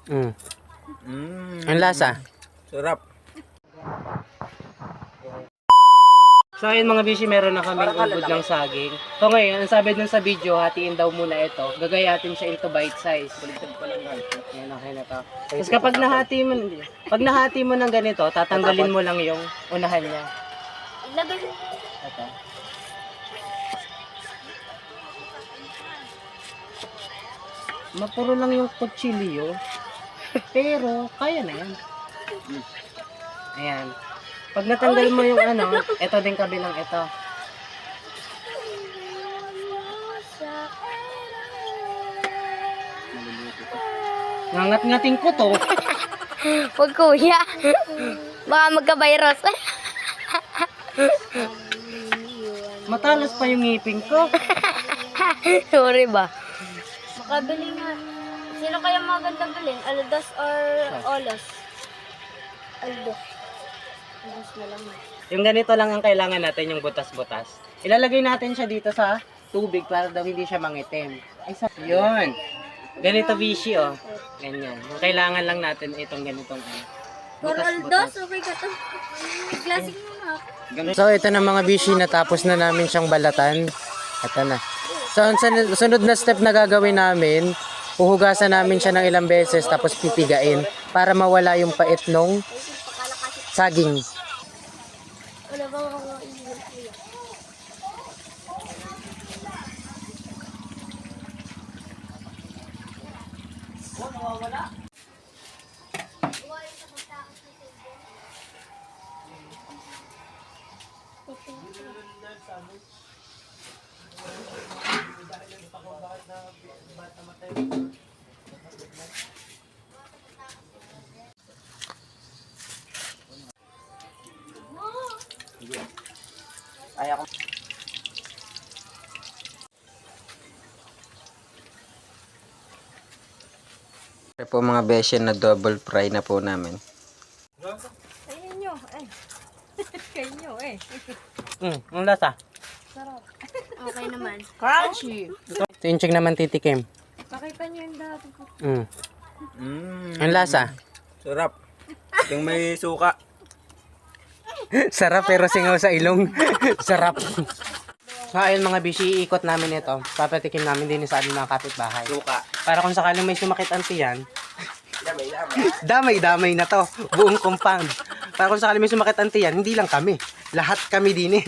Ang lasa. Sarap. So ayun mga bishi, meron na kaming ubod ng saging. So ngayon, ang sabi dun sa video, hatiin daw muna ito. Gagayatin siya into bite size. Ayan, okay na to. Tapos kapag nahati mo ng ganito, tatanggalin mo lang yung unahan niya. Ito. Mapuro lang yung kutsilyo. Pero, kaya na yan. Ayan. Pag natanggal mo yung ano, ito din kabilang ito. Ngangat-ngating ko to. Huwag kuya. Baka magka-virus. Matalas pa yung ngipin ko. Sorry ba? Makabili nga. Sino kaya magandang bilhin? Aldos or Olos? Aldos. Aldos na lang. Yung ganito lang ang kailangan natin, yung butas-butas. Ilalagay natin siya dito sa tubig para daw hindi siya mangitim. Yun. Ganito bishi, oh. Ganyan. Yung kailangan lang natin itong ganitong For Aldos, okay ka to. Classic mo na. So ito na mga bishi, natapos na namin siyang balatan. Ito na. So ang sunod na step na gagawin namin, uhugasan namin siya ng ilang beses tapos pipigain para mawala yung pait nung saging. Wala bang ako iiwan kuya? Ay ako. Ito po mga besya na double fry na po namin. Kainin nyo, eh. Kainin nyo, eh. Ang lasa. Sarap. Okay naman. Crunchy. Ito yung ching naman titikim. Pakita nyo yung dati ko. Ang lasa. Sarap. Yung may suka. Sarap pero singaw sa ilong. Sarap. So ayun mga bishi, iikot namin ito. Papatikim namin din sa aming mga kapitbahay. Suka. Para kung sakaling may sumakit ang tiyan, damay na to. Buong compound. Para kung sakaling may sumakit ang tiyan, hindi lang kami. Lahat kami din eh.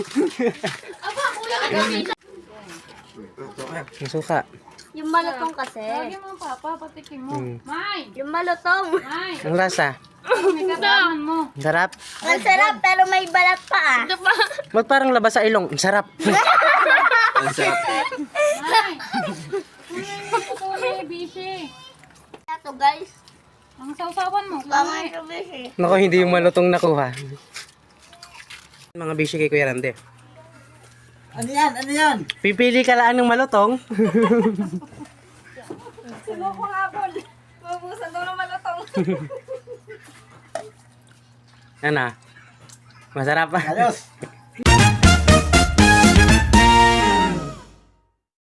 Yung suka. Yung malutong kasi. Lagi mo papa, patikim mo. May! Yung malutong. May! Ang lasa. May kataman mo. Ang sarap. Ang sarap pero may balat pa ah. Mag parang labas sa ilong. Ang sarap. Ang sarap. May! Ito may bishi. Ito guys. Ang sausawan mo. Bawang rubishi. Naku, hindi yung malutong nakuha. Mga bishi kay Kuya Rande. Ano yan? Ano yan? Pipili ka lang ng malutong. Sinuko habol. Mabusan daw ng malutong. Ano? Masarap pa. Ayos.